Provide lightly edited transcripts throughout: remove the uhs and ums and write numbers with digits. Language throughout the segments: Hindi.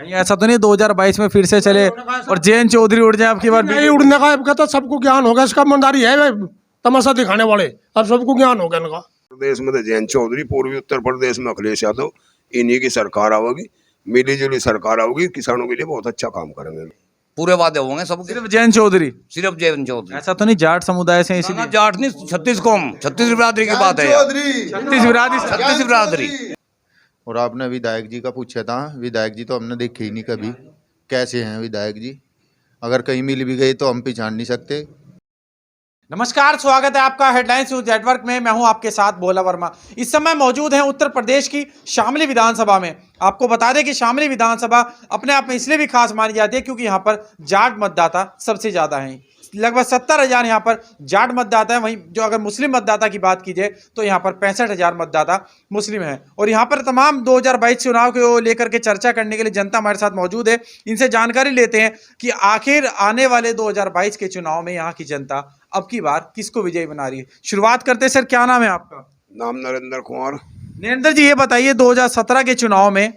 कहीं ऐसा तो नहीं 2022 में फिर से चले और जयंत चौधरी उड़ जाए अब की बार? नहीं उड़ने का इनका तो सबको ज्ञान होगा, इसका ईमानदारी है भाई, तमाशा दिखाने वाले, अब सबको ज्ञान होगा इनका। प्रदेश में तो जयंत चौधरी, पूर्वी उत्तर प्रदेश में अखिलेश यादव, इन्हीं की सरकार आओगी, मिली जुली सरकार आओगी, किसानों के लिए बहुत अच्छा काम करेंगे। पूरे वादे होंगे सब, सिर्फ जयंत चौधरी? सिर्फ जयंत चौधरी। ऐसा तो नहीं जाट समुदाय से ना, इसीलिए? जाट नहीं, 36 कौम, 36 बिरादरी की बात है यार। 36 बिरादरी। और आपने विधायक जी का पूछा था, विधायक जी तो हमने देखे ही नहीं कभी, कैसे हैं विधायक जी? अगर कहीं मिल भी गई तो हम पहचान नहीं सकते। नमस्कार, स्वागत है आपका हेडलाइंस न्यूज नेटवर्क में। मैं हूं आपके साथ भोला वर्मा। इस समय मौजूद हैं उत्तर प्रदेश की शामली विधानसभा में। आपको बता दें कि शामली विधानसभा अपने आप में इसलिए भी खास मानी जाती है क्योंकि यहां पर जाट मतदाता सबसे ज्यादा हैं। लगभग 70,000 यहाँ पर जाट मतदाता हैं। वहीं जो अगर मुस्लिम मतदाता की बात की जाए तो यहाँ पर 65,000 मतदाता मुस्लिम हैं। और यहाँ पर तमाम 2022 चुनाव को लेकर के चर्चा करने के लिए जनता हमारे साथ मौजूद है। इनसे जानकारी लेते हैं कि आखिर आने वाले 2022 के चुनाव में यहाँ की जनता अब की बार किसको विजयी बना रही है। शुरुआत करते हैं। सर, क्या नाम है आपका? नाम नरेंद्र कुमार। नरेंद्र जी, ये बताइए 2017 के चुनाव में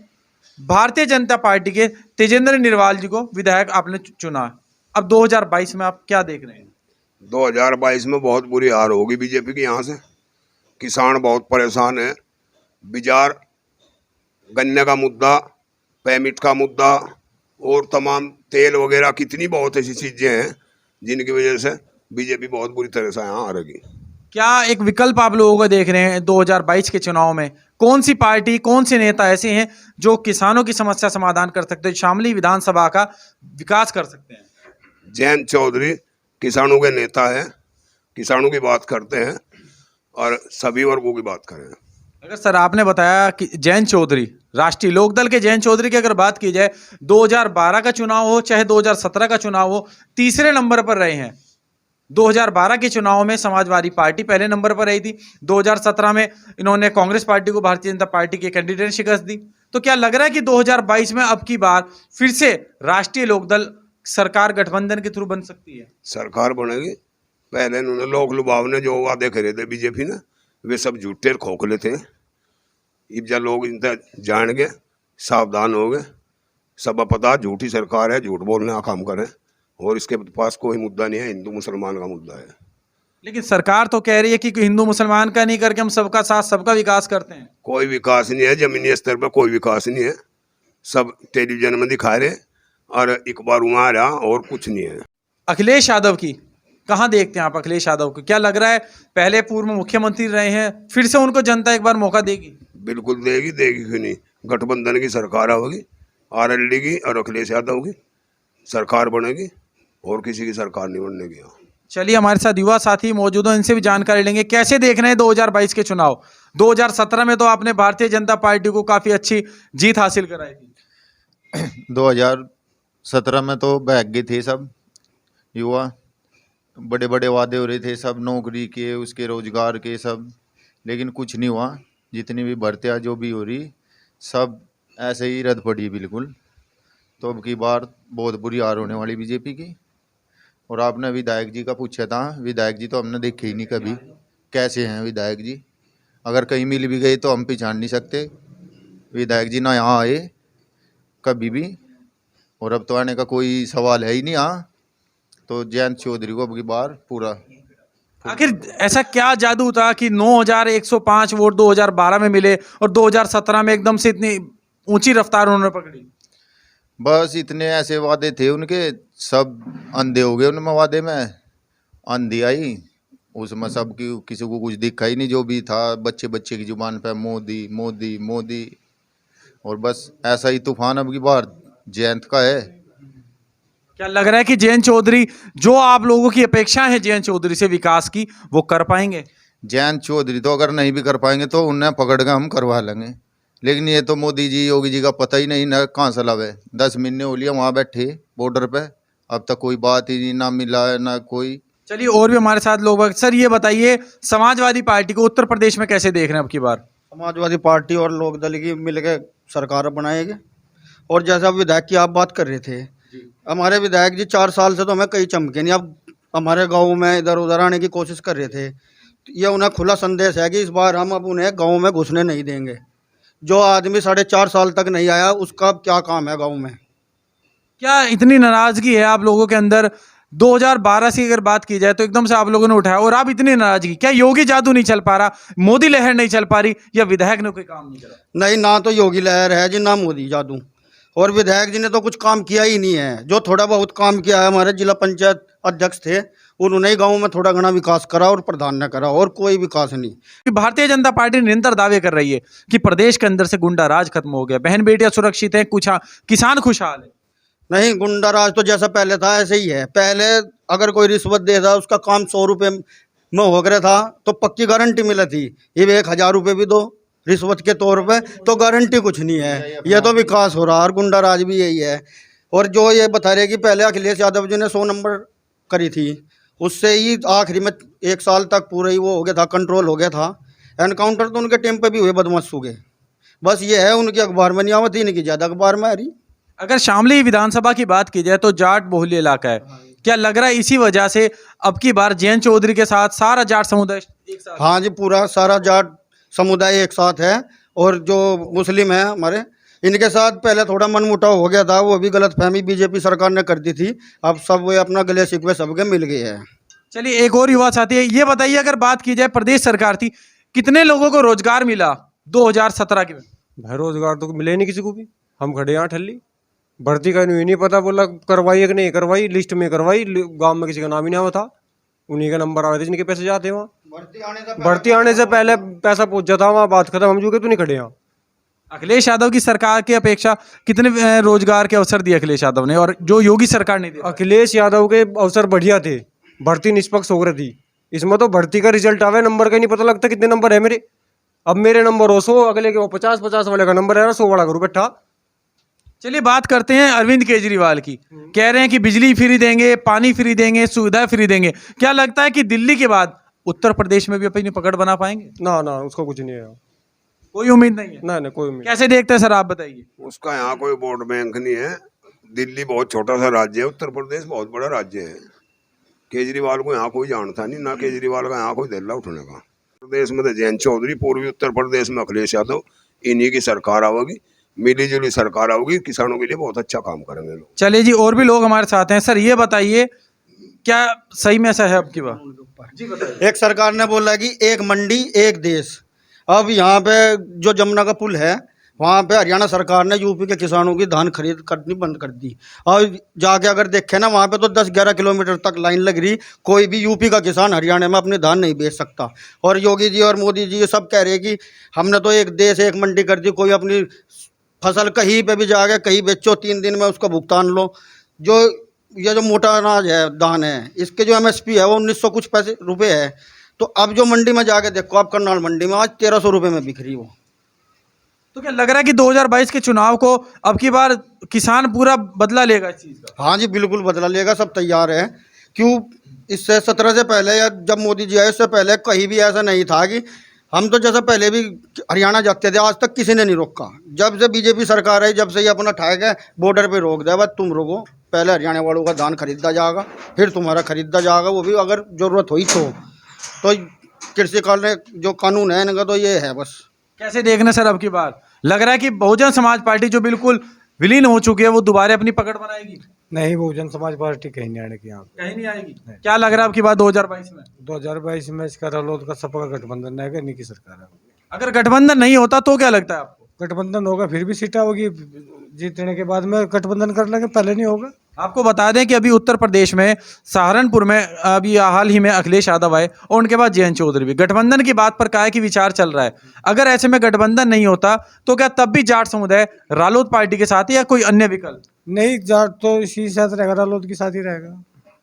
भारतीय जनता पार्टी के तेजेंद्र निर्वाल जी को विधायक आपने चुना, अब 2022 में आप क्या देख रहे हैं? 2022 में बहुत बुरी हार होगी बीजेपी की। यहाँ से किसान बहुत परेशान है। बाजार, गन्ने का मुद्दा, पेमिट का मुद्दा और तमाम तेल वगैरह, कितनी बहुत ऐसी चीजें हैं जिनकी वजह से बीजेपी बहुत बुरी तरह से यहाँ हारेगी। क्या एक विकल्प आप लोगों को देख रहे हैं 2022 के चुनाव में? कौन सी पार्टी, कौन से नेता ऐसे हैं जो किसानों की समस्या समाधान कर सकते हैं, शामली विधानसभा का विकास कर सकते हैं? जयंत चौधरी किसानों के नेता हैं, किसानों की बात करते हैं और सभी वर्गों की बात करें। अगर सर आपने बताया कि जयंत चौधरी, राष्ट्रीय लोकदल के जयंत चौधरी की अगर बात की जाए, 2012 का चुनाव हो चाहे 2017 का चुनाव हो, तीसरे नंबर पर रहे हैं। 2012 के चुनाव में समाजवादी पार्टी पहले नंबर पर रही थी। 2017 में इन्होंने कांग्रेस पार्टी को, भारतीय जनता पार्टी के कैंडिडेट शिकस्त दी। तो क्या लग रहा है कि 2022 में अब की बार फिर से राष्ट्रीय लोकदल सरकार गठबंधन के थ्रू बन सकती है? सरकार बनेगी। पहले इन्होंने लोक लुभाव ने जो वादे करे थे बीजेपी ने, वे सब झूठे खोखले थे। अब जब लोग इनसे जान गए, सावधान हो गए, सब पता झूठी सरकार है, झूठ बोलने का काम करें और इसके पास कोई मुद्दा नहीं है, हिंदू मुसलमान का मुद्दा है। लेकिन सरकार तो कह रही है कि हिंदू मुसलमान का नहीं करके हम सबका साथ सबका विकास करते हैं। कोई विकास नहीं है, जमीनी स्तर पर कोई विकास नहीं है। सब टेलीविजन में दिखा रहे और एक बार वहाँ रहा और कुछ नहीं है। अखिलेश यादव की कहाँ देखते हैं आप? अखिलेश यादव को क्या लग रहा है, पहले पूर्व मुख्यमंत्री रहे हैं, फिर से उनको जनता एक बार मौका देगी? बिल्कुल देगी, देगी क्यों नहीं। गठबंधन की सरकार होगी, आरएलडी की और अखिलेश यादव की सरकार बनेगी और किसी की सरकार नहीं बनने की। चलिए, हमारे साथ युवा साथी मौजूद हैं, इनसे भी जानकारी लेंगे। कैसे देख रहे हैं 2022 के चुनाव? 2017 में तो आपने भारतीय जनता पार्टी को काफी अच्छी जीत हासिल कराई थी। 2017 में तो बहक गए थे सब युवा, बड़े बड़े वादे हो रहे थे, सब नौकरी के, उसके रोजगार के सब, लेकिन कुछ नहीं हुआ। जितनी भी भर्तियाँ जो भी हो रही सब ऐसे ही रद्द पड़ी बिल्कुल। तो अब की बार बहुत बुरी हार होने वाली बीजेपी की। और आपने विधायक जी का पूछा था, विधायक जी तो हमने देखे ही नहीं कभी, कैसे हैं विधायक जी? अगर कहीं मिल भी गई तो हम पहचान नहीं सकते। विधायक जी ना यहाँ आए कभी भी, और अब तो आने का कोई सवाल है ही नहीं यहाँ। तो जयंत चौधरी को अब की बार पूरा। आखिर ऐसा क्या जादू था कि 9,105 वोट 2012 में मिले और 2017 में एकदम से इतनी ऊंची रफ्तार उन्होंने पकड़ी? बस इतने ऐसे वादे थे उनके, सब अंधे हो गए उनमें वादे में। आंधी आई उसमें सब की किसी को कुछ दिखा ही नहीं। जो भी था बच्चे बच्चे की जुबान पे मोदी मोदी मोदी, और बस ऐसा ही तूफान अब की बार जयंत का है। क्या लग रहा है कि जयंत चौधरी, जो आप लोगों की अपेक्षा है जयंत चौधरी से विकास की, वो कर पाएंगे? जयंत चौधरी तो अगर नहीं भी कर पाएंगे तो उन्हें पकड़ कर हम करवा लेंगे। लेकिन ये तो मोदी जी, योगी जी का पता ही नहीं ना कहाँ से लावे। 10 महीने हो लिया वहाँ बैठे बॉर्डर पे, अब तक कोई बात ही नहीं, ना मिला है ना कोई। चलिए, और भी हमारे साथ लोग। सर, ये बताइए समाजवादी पार्टी को उत्तर प्रदेश में कैसे देख रहे हैं अब की बार? समाजवादी पार्टी और लोकदल की मिलकर सरकार बनाएगी। और जैसा विधायक की आप बात कर रहे थे, हमारे विधायक जी 4 साल से तो हमें कहीं चमके नहीं। अब हमारे गांव में इधर उधर आने की कोशिश कर रहे थे। ये उन्हें खुला संदेश है कि इस बार हम अब उन्हें गांव में घुसने नहीं देंगे। जो आदमी 4.5 साल तक नहीं आया उसका अब क्या काम है गांव में। क्या इतनी नाराजगी है आप लोगों के अंदर? 2012 की अगर बात की जाए तो एकदम से आप लोगों ने उठाया, और आप इतनी नाराजगी, क्या योगी जादू नहीं चल पा रहा, मोदी लहर नहीं चल पा रही, या विधायक ने कोई काम नहीं करा? नहीं, ना तो योगी लहर है जी, ना मोदी जादू, और विधायक जी ने तो कुछ काम किया ही नहीं है। जो थोड़ा बहुत काम किया है, हमारे जिला पंचायत अध्यक्ष थे, उन्होंने ही गाँव में थोड़ा घना विकास करा और प्रधान ने करा, और कोई विकास नहीं। कि भारतीय जनता पार्टी निरंतर दावे कर रही है कि प्रदेश के अंदर से गुंडा राज खत्म हो गया, बहन बेटियां सुरक्षित हैं, कुछ किसान खुशहाल है। नहीं, गुंडा राज तो जैसा पहले था ऐसे ही है। पहले अगर कोई रिश्वत दे था, उसका काम 100 रुपये में हो गया था तो पक्की गारंटी मिली थी। ये 1000 रुपये भी दो रिश्वत के तौर पे तो गारंटी कुछ नहीं है। ये तो विकास हो रहा, और गुंडा राज भी यही है। और जो ये बता रहे कि पहले अखिलेश यादव जी ने 100 नंबर करी थी, उससे ही आखिरी में 1 साल तक पूरा ही वो हो गया था, कंट्रोल हो गया था। एनकाउंटर तो उनके टाइम पे भी हुए बदमाशों के, बस ये है उनकी अखबार में नहीं आवत, इनकी ज़्यादा अखबार में आ रही। अगर शामली विधानसभा की बात की जाए तो जाट बहुल्य इलाका है, क्या लग रहा है इसी वजह से अब की बार जयंत चौधरी के साथ सारा जाट समुदाय एक साथ? हाँ जी, पूरा सारा जाट समुदाय एक साथ है। और जो मुस्लिम है हमारे, इनके साथ पहले थोड़ा मनमुटाव हो गया था, वो भी गलतफहमी बीजेपी सरकार ने कर दी थी। अब सब वो अपना गले शिकवे सबके मिल गए हैं। चलिए, एक और युवा साथी है, ये बताइए, अगर बात की जाए प्रदेश सरकार थी, कितने लोगों को रोजगार मिला 2017 के में? भाई रोजगार तो मिले नहीं किसी को भी। हम खड़े यहाँ ठल्ली, भर्ती का नहीं पता, बोला करवाई है कि नहीं करवाई, लिस्ट में करवाई, गांव में किसी का नाम ही नहीं था, उन्हीं का नंबर आए थे जिनके पैसे जाते हैं वहाँ। भर्ती आने से पहले पैसा पहुंच जाता, वहाँ बात खत्म, हम जो के तो नहीं खड़े यहाँ। अखिलेश यादव की सरकार की अपेक्षा कितने रोजगार के अवसर दिए अखिलेश यादव ने, और जो योगी सरकार ने दिया? अखिलेश यादव के अवसर बढ़िया थे, भर्ती निष्पक्ष हो रही थी। इसमें तो भर्ती का रिजल्ट आवे, नंबर का ही नहीं पता लगता कितने नंबर है मेरे। अब मेरे नंबर हो 100, अगले के वो 50 वाले का नंबर है ना, 100 वाला करूँ बैठा। चलिए, बात करते हैं अरविंद केजरीवाल की। कह रहे हैं कि बिजली फ्री देंगे, पानी फ्री देंगे, सुविधा फ्री देंगे। क्या लगता है कि दिल्ली के बाद उत्तर प्रदेश में भी अपनी पकड़ बना पाएंगे? ना ना, उसका कुछ नहीं है, कोई उम्मीद नहीं है? ना ना, कोई उम्मीद। कैसे देखते हैं सर, आप बताइए। उसका यहाँ कोई वोट बैंक नहीं है। दिल्ली बहुत छोटा सा राज्य है, उत्तर प्रदेश बहुत बड़ा राज्य है। केजरीवाल को यहाँ कोई जानता नहीं, ना केजरीवाल का यहाँ कोई दिल्ला उठने का। प्रदेश में तो जयंत चौधरी, पूर्वी उत्तर प्रदेश में अखिलेश यादव, इन्हीं की सरकार आवेगी, मिली जुली सरकार आवेगी, किसानों के लिए बहुत अच्छा काम करेंगे लोग। चलिए जी, और भी लोग हमारे साथ हैं। सर, ये बताइए, क्या सही में ऐसा है अब की बात? जी बताइए। एक सरकार ने बोला कि एक मंडी एक देश। अब यहाँ पे जो जमुना का पुल है, वहाँ पे हरियाणा सरकार ने यूपी के किसानों की धान खरीद करनी बंद कर दी। और जाके अगर देखें ना, वहाँ पे तो 10-11 किलोमीटर तक लाइन लग रही। कोई भी यूपी का किसान हरियाणा में अपने धान नहीं बेच सकता। और योगी जी और मोदी जी ये सब कह रहे हैं कि हमने तो एक देश एक मंडी कर दी, कोई अपनी फसल कहीं पे भी जाके कहीं बेचो, 3 दिन में उसका भुगतान लो। जो ये जो मोटा अनाज है, धान है, इसके जो MSP है वो 1900 कुछ पैसे रुपये है। तो अब जो मंडी में जाके देखो, आप करनाल मंडी में आज 1300 रुपये में बिक रही वो। तो क्या लग रहा है कि 2022 के चुनाव को अब की बार किसान पूरा बदला लेगा इस चीज का? हाँ जी, बिल्कुल बदला लेगा, सब तैयार है। क्यों, इससे 17 से पहले या जब मोदी जी आए उससे पहले कहीं भी ऐसा नहीं था कि हम तो जैसा पहले भी हरियाणा जाते थे, आज तक किसी ने नहीं रोका। जब से बीजेपी सरकार आई, जब से ये अपना ठाए गए बॉर्डर पे रोक दिया, बस तुम रोको, पहले हरियाणा वालों का धान खरीदा जाएगा, फिर तुम्हारा खरीदा जाएगा, वो भी अगर ज़रूरत हुई तो कृषि जो कानून है इनका तो ये है बस। कैसे देखना सर, अब की बार लग रहा है कि बहुजन समाज पार्टी जो बिल्कुल विलीन हो चुकी है, वो दोबारा अपनी पकड़ बनाएगी? नहीं, बहुजन समाज पार्टी कहीं नहीं आने की यहाँ। कहीं नहीं आएगी। क्या लग रहा है अब की बार 2022 में? 2022 में इसका रालोद का सपा का गठबंधन है, नहीं की सरकार है। अगर गठबंधन नहीं होता तो क्या लगता है आपको? गठबंधन होगा, फिर भी सीटा होगी, जीतने के बाद में गठबंधन कर लेंगे, पहले नहीं होगा। आपको बता दें कि अभी उत्तर प्रदेश में सहारनपुर में अभी हाल ही में अखिलेश यादव आए, और उनके बाद जयंत चौधरी भी। गठबंधन की बात पर काय की विचार चल रहा है। अगर ऐसे में गठबंधन नहीं होता तो क्या तब भी जाट समुदाय रालोद पार्टी के साथ है या कोई अन्य विकल्प? नहीं, जाट तो इसी साथ रहेगा, रालोद के साथ ही रहेगा।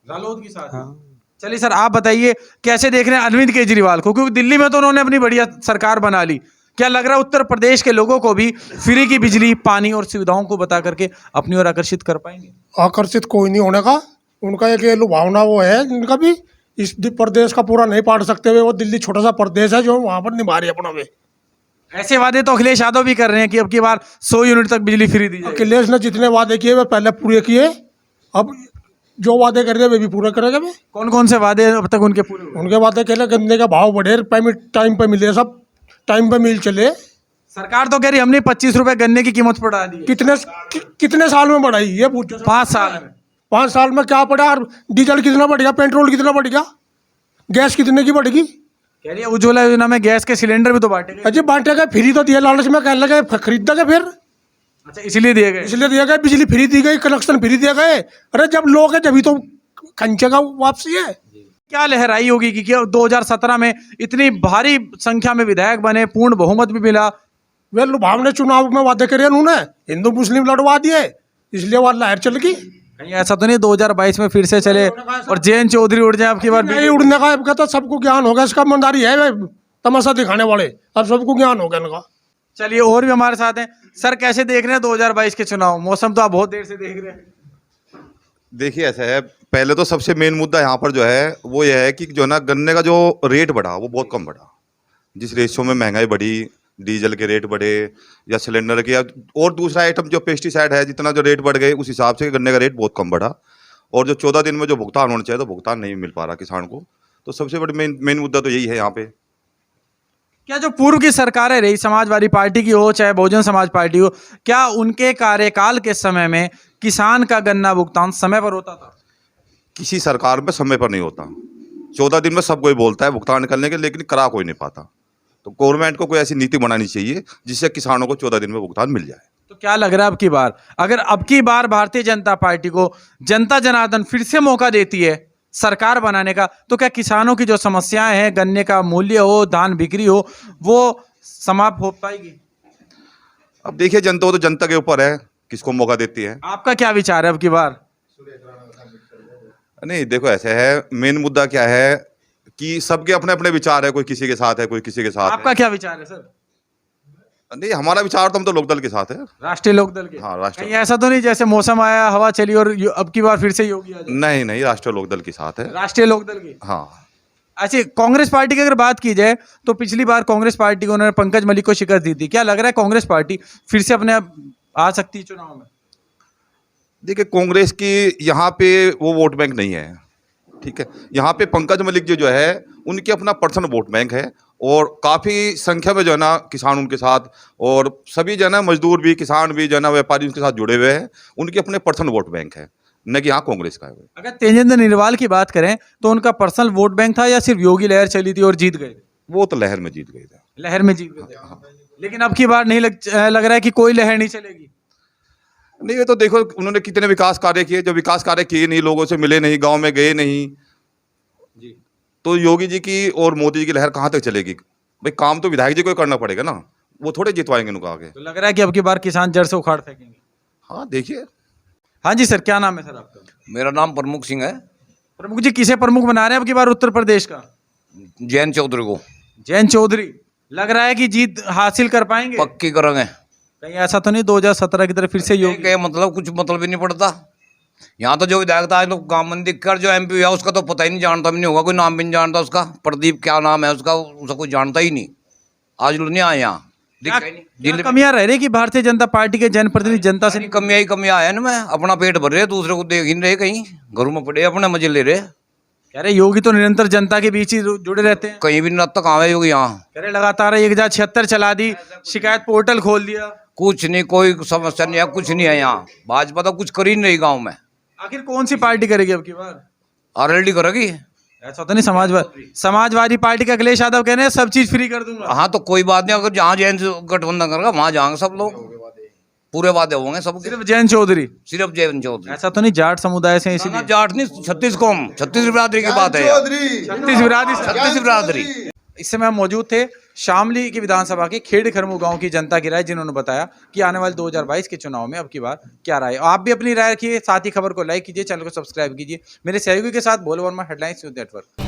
रालोद के साथ? हाँ। चलिए सर, आप बताइए कैसे देख रहे हैं अरविंद केजरीवाल को, क्योंकि दिल्ली में तो उन्होंने अपनी बढ़िया सरकार बना ली। क्या लग रहा है उत्तर प्रदेश के लोगों को भी फ्री की बिजली, पानी और सुविधाओं को बता करके अपनी ओर आकर्षित कर पाएंगे? आकर्षित कोई नहीं होने का, उनका एक ये लुभावना वो है, इनका भी इस प्रदेश का पूरा नहीं पाट सकते हुए वो दिल्ली छोटा सा प्रदेश है जो वहाँ पर निभा रही है अपना वे। ऐसे वादे तो अखिलेश यादव भी कर रहे हैं कि अब की बार 100 यूनिट तक बिजली फ्री दी जाएगी। अखिलेश ने जितने वादे किए वे पहले पूरे किए, अब जो वादे कर रहे वे भी पूरे करेंगे वे। कौन कौन से वादे अब तक उनके पूरे हुए? उनके वादे के लिए गन्ने का भाव बढ़े, पेमेंट टाइम पे मिले, सब टाइम पे मिल चले। सरकार तो कह रही हमने 25 रुपए गन्ने की कीमत बढ़ा दी है। कितने साल में बढ़ाई ये पूछो। 5 साल में 5 साल में क्या पड़ा? और डीजल कितना बढ़ गया, पेट्रोल कितना बढ़ गया, गैस कितने की बढ़ेगी? कह रही है उज्ज्वला योजना में गैस के सिलेंडर भी तो बांटे गए। अजय बांटे गए, फ्री तो दिया, लालच में कहने लगे खरीद गए, फिर अच्छा इसलिए दिए गए। इसलिए दिया गया, बिजली फ्री दी गई, कनेक्शन फ्री दिए गए। अरे जब लोग है जब तो खंचे का वापसी है। क्या लहराई होगी कि 2017 में इतनी भारी संख्या में विधायक बने, पूर्ण बहुमत भी मिला। वे लुभावने चुनाव में वादे करे उन्होंने, हिंदू मुस्लिम लड़वा दिए, इसलिए वह लहर चल गई। कहीं ऐसा तो नहीं 2022 में फिर से चले और जयंत चौधरी उड़ जाए आपकी बार? नहीं उड़ने का इनका तो सबको ज्ञान होगा, इसका ईमानदारी है वे तमाशा दिखाने वाले, अब सबको ज्ञान होगा इनका। चलिए और भी हमारे साथ हैं। सर कैसे देख रहे हैं 2022 के चुनाव? मौसम तो आप बहुत देर से देख रहे हैं। देखिए ऐसा है, पहले तो सबसे मेन मुद्दा यहाँ पर जो है वो ये है कि जो है ना गन्ने का जो रेट बढ़ा वो बहुत कम बढ़ा। जिस रेशो में महंगाई बढ़ी, डीजल के रेट बढ़े या सिलेंडर के, और दूसरा आइटम जो पेस्टिसाइड है, जितना जो रेट बढ़ गए उस हिसाब से गन्ने का रेट बहुत कम बढ़ा। और जो 14 दिन में जो भुगतान होना चाहिए तो भुगतान नहीं मिल पा रहा किसान को। तो सबसे बड़ी मेन मुद्दा तो यही है यहाँ पे। क्या जो पूर्व की सरकारें रही, समाजवादी पार्टी की हो चाहे बहुजन समाज पार्टी हो, क्या उनके कार्यकाल के समय में किसान का गन्ना भुगतान समय पर होता था? किसी सरकार में समय पर नहीं होता। 14 दिन में सब कोई बोलता है भुगतान करने के, लेकिन करा कोई नहीं पाता। तो गवर्नमेंट को कोई ऐसी नीति बनानी चाहिए जिससे किसानों को 14 दिन में भुगतान मिल जाए। तो क्या लग रहा है अब की बार, अगर अब की बार भारतीय जनता पार्टी को जनता जनार्दन फिर से मौका देती है सरकार बनाने का, तो क्या किसानों की जो समस्याएं हैं, गन्ने का मूल्य हो, धान बिक्री हो, वो समाप्त हो पाएगी? अब देखिए, जनता तो जनता के ऊपर है किसको मौका देती है। आपका क्या विचार है अब की बार? नहीं देखो, ऐसा है, मेन मुद्दा क्या है कि सबके अपने अपने विचार है, कोई किसी के साथ है, कोई किसी के साथ आपका क्या विचार है सर? नहीं, हमारा विचार तो हम तो लोकदल के साथ है। राष्ट्रीय लोकदल के? हाँ, राष्ट्रीय। कहीं ऐसा तो नहीं जैसे मौसम आया, हवा चली और अब की बार फिर से योगी आ जाए? नहीं नहीं, राष्ट्रीय लोकदल के साथ है। राष्ट्रीय लोकदल की? हाँ। अच्छा, कांग्रेस पार्टी की अगर बात की जाए तो पिछली बार कांग्रेस पार्टी को उन्होंने पंकज मलिक को शिकस्त दी थी। क्या लग रहा है कांग्रेस पार्टी फिर से अपने आप आ सकती है चुनाव में? देखिए, कांग्रेस की यहाँ पे वो वोट बैंक नहीं है, ठीक है। यहाँ पे पंकज मलिक जी जो है उनके अपना पर्सनल वोट बैंक है, और काफ़ी संख्या में जो है ना किसान उनके साथ, और सभी जो है ना मजदूर भी, किसान भी जो है ना, व्यापारी उनके साथ जुड़े हुए हैं। उनके अपने पर्सनल वोट बैंक है, न कि यहाँ कांग्रेस का है। अगर तेजेंद्र निर्वाल की बात करें तो उनका पर्सनल वोट बैंक था या सिर्फ योगी लहर चली थी और जीत गए? वो तो लहर में जीत गए थे। लहर में जीत गए थे। लेकिन अब की बार नहीं लग रहा है कि कोई लहर नहीं चलेगी। नहीं, ये तो देखो उन्होंने कितने विकास कार्य किए, जो विकास कार्य किए नहीं, लोगों से मिले नहीं, गांव में गए नहीं जी। तो योगी जी की और मोदी जी की लहर कहाँ तक चलेगी? भाई काम तो विधायक जी को करना पड़ेगा ना, वो थोड़े जितवाएंगे उनको आगे। तो लग रहा है कि अब की बार किसान जड़ से उखाड़ फेंकेंगे। हाँ देखिए। हाँ जी सर, क्या नाम है सर आपका? मेरा नाम प्रमुख सिंह है। प्रमुख जी, किसे प्रमुख बना रहे हैं अब की बार उत्तर प्रदेश का? जयंत चौधरी को। जयंत चौधरी, लग रहा है कि जीत हासिल कर पाएंगे? पक्की करेंगे। कहीं ऐसा तो नहीं 2017 की तरह फिर से योगी? क्या मतलब, कुछ मतलब ही नहीं पड़ता। यहाँ तो जो विधायक था तो काम मंदिर कर, जो एमपी हुआ उसका तो पता ही नहीं, जानता भी नहीं होगा, कोई नाम भी नहीं जानता उसका। प्रदीप क्या नाम है उसका कोई जानता ही नहीं। आज लोग नहीं आए यहाँ, दिखा ही नहीं। क्या कमियां रह रही कि भारतीय जनता पार्टी के जनप्रतिनिधि जनता से कमियां आया ना, मैं अपना पेट भर रहे, दूसरे को देख ही नहीं रहे, कहीं घरों में पड़े अपने मजे ले रहे। कह रहे योगी तो निरंतर जनता के बीच ही जुड़े रहते हैं। कहीं भी न तक आवे योगी यहाँ। कह रहे लगातार 1076 चला दी, शिकायत पोर्टल खोल दिया। कुछ नहीं, कोई समस्या नहीं है, कुछ नहीं है यहाँ। भाजपा तो कुछ कर ही नहीं रही गाँव में। आखिर कौन सी पार्टी करेगी अब की बार? आरएलडी करेगी। ऐसा तो नहीं समाजवादी पार्टी के अखिलेश यादव कह रहे हैं सब चीज फ्री कर दूंगा। हाँ तो कोई बात नहीं, अगर जहाँ जैन गठबंधन करेगा वहाँ जाएंगे सब लोग, पूरे वादे होंगे सब। सिर्फ जयंत चौधरी? सिर्फ जयंत चौधरी। ऐसा तो नहीं जाट समुदाय से इसीलिए? जाट नहीं, 36 कौम, 36 बिरादरी की बात है। 36 बिरादरी। इस समय हम मौजूद थे शामली की विधानसभा के खेड़ खरमू गांव की जनता की राय, जिन्होंने बताया कि आने वाले 2022 के चुनाव में अब की बार क्या राय। आप भी अपनी राय रखिए, साथ ही खबर को लाइक कीजिए, चैनल को सब्सक्राइब कीजिए। मेरे सहयोगी के साथ भोला वर्मा, हेडलाइंस न्यूज़ नेटवर्क।